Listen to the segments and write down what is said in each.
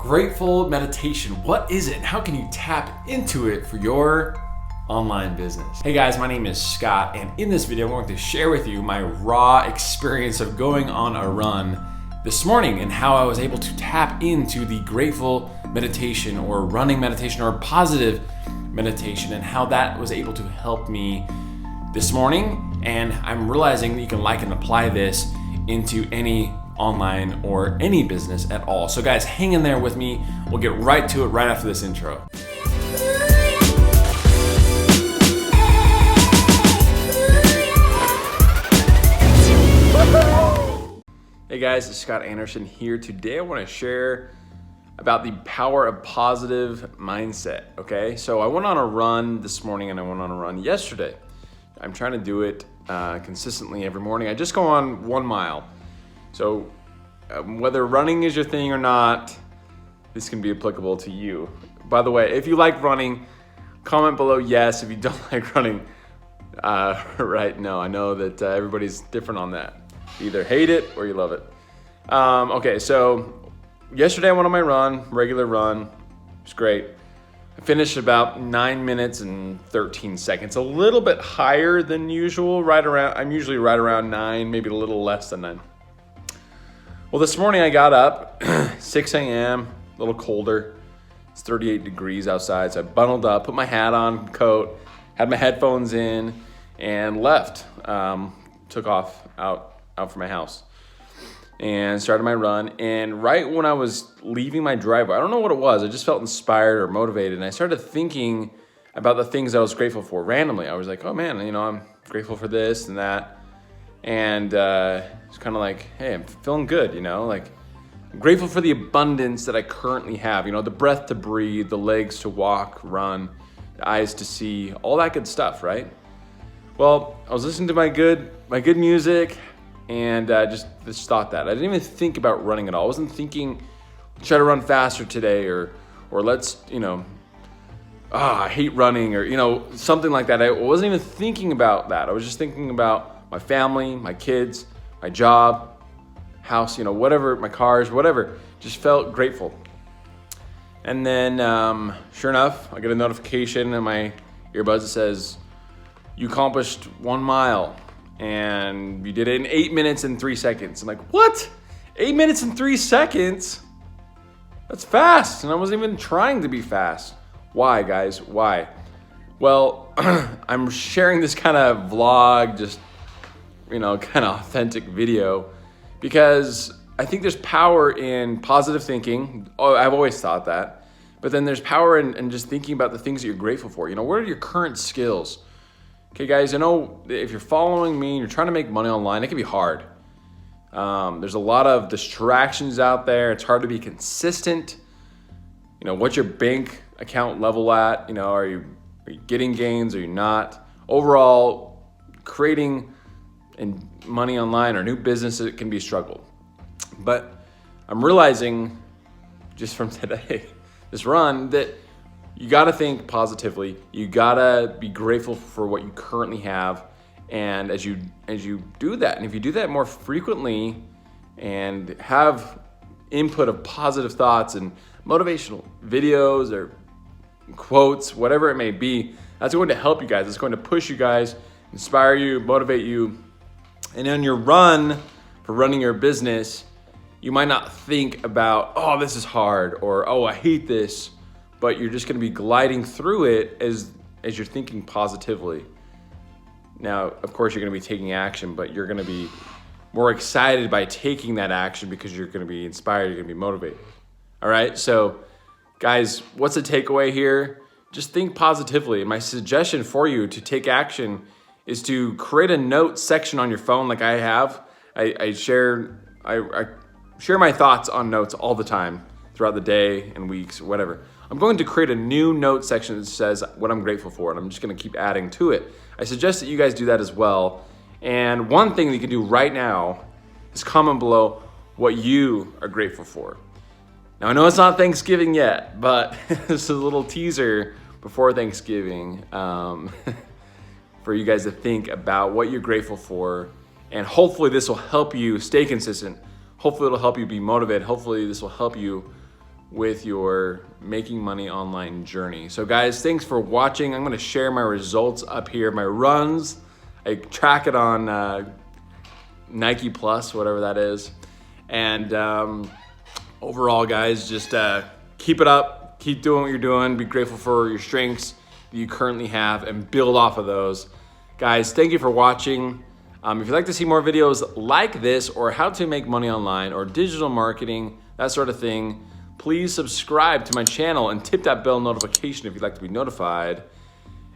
Grateful meditation. What is it? How can you tap into it for your online business? Hey guys, my name is Scott, and in this video, I'm going to share with you my raw experience of going on a run this morning and how I was able to tap into the grateful meditation or running meditation or positive meditation and how that was able to help me this morning. And I'm realizing that you can like and apply this into any online or any business at all. So guys, hang in there with me. We'll get right to it right after this intro. Hey guys, it's Scott Anderson here. Today I want to share about the power of positive mindset, okay? So I went on a run this morning and I went on a run yesterday. I'm trying to do it consistently every morning. I just go on 1 mile. So whether running is your thing or not, this can be applicable to you. By the way, if you like running, comment below yes. If you don't like running, right, no. I know that everybody's different on that. You either hate it or you love it. Okay, so yesterday I went on my run, regular run. It was great. I finished about 9 minutes and 13 seconds, a little bit higher than usual. I'm usually right around 9, maybe a little less than 9. Well, this morning I got up, 6 a.m., a little colder. It's 38 degrees outside, so I bundled up, put my hat on, coat, had my headphones in, and left. Took off out from my house and started my run. And right when I was leaving my driveway, I don't know what it was, I just felt inspired or motivated, and I started thinking about the things I was grateful for randomly. I was like, oh man, I'm grateful for this and that. And it's kind of like, hey, I'm feeling good, like I'm grateful for the abundance that I currently have, the breath to breathe, the legs to walk, run, the eyes to see, all that good stuff, right? Well, I was listening to my good music and just thought that. I didn't even think about running at all. I wasn't thinking, try to run faster today or let's, I hate running or, something like that. I wasn't even thinking about that. I was just thinking about my family, my kids, my job, house, whatever, my cars, whatever. Just felt grateful. And then, sure enough, I get a notification in my earbuds that says, you accomplished 1 mile and you did it in 8 minutes and 3 seconds. I'm like, what? 8 minutes and 3 seconds? That's fast. And I wasn't even trying to be fast. Why, guys? Why? Well, I'm sharing this kind of vlog, just kind of authentic video, because I think there's power in positive thinking. Oh, I've always thought that. But then there's power in just thinking about the things that you're grateful for. What are your current skills? Okay, guys, I know if you're following me and you're trying to make money online, it can be hard. There's a lot of distractions out there. It's hard to be consistent. What's your bank account level at? Are you getting gains? Are you not? Overall, creating and money online or new business, it can be a struggle. But I'm realizing just from today, this run, that you got to think positively. You got to be grateful for what you currently have. And as you do that, and if you do that more frequently and have input of positive thoughts and motivational videos or quotes, whatever it may be, that's going to help you guys. It's going to push you guys, inspire you, motivate you. And on your run for running your business, you might not think about, oh, this is hard, or oh, I hate this, but you're just going to be gliding through it as you're thinking positively. Now, of course, you're going to be taking action, but you're going to be more excited by taking that action because you're going to be inspired, you're going to be motivated. All right, so guys, what's the takeaway here? Just think positively. And my suggestion for you to take action is to create a note section on your phone like I have. I share my thoughts on notes all the time throughout the day and weeks, whatever. I'm going to create a new note section that says what I'm grateful for, and I'm just going to keep adding to it. I suggest that you guys do that as well. And one thing that you can do right now is comment below what you are grateful for. Now, I know it's not Thanksgiving yet, but this is a little teaser before Thanksgiving. For you guys to think about what you're grateful for. And hopefully this will help you stay consistent. Hopefully it'll help you be motivated. Hopefully this will help you with your making money online journey. So guys, thanks for watching. I'm gonna share my results up here, my runs. I track it on Nike Plus, whatever that is. And overall, guys, just keep it up, keep doing what you're doing, be grateful for your strengths that you currently have and build off of those. Guys, thank you for watching. If you'd like to see more videos like this or how to make money online or digital marketing, that sort of thing, please subscribe to my channel and tip that bell notification if you'd like to be notified.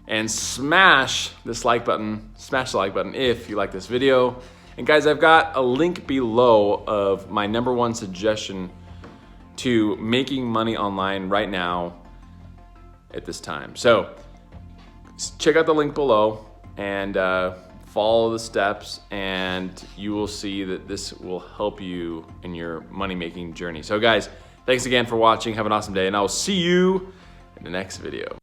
And smash this like button, smash the like button if you like this video. And guys, I've got a link below of my #1 suggestion to making money online right now at this time. So check out the link below and follow the steps, and you will see that this will help you in your money-making journey. So guys, thanks again for watching. Have an awesome day, and I will see you in the next video.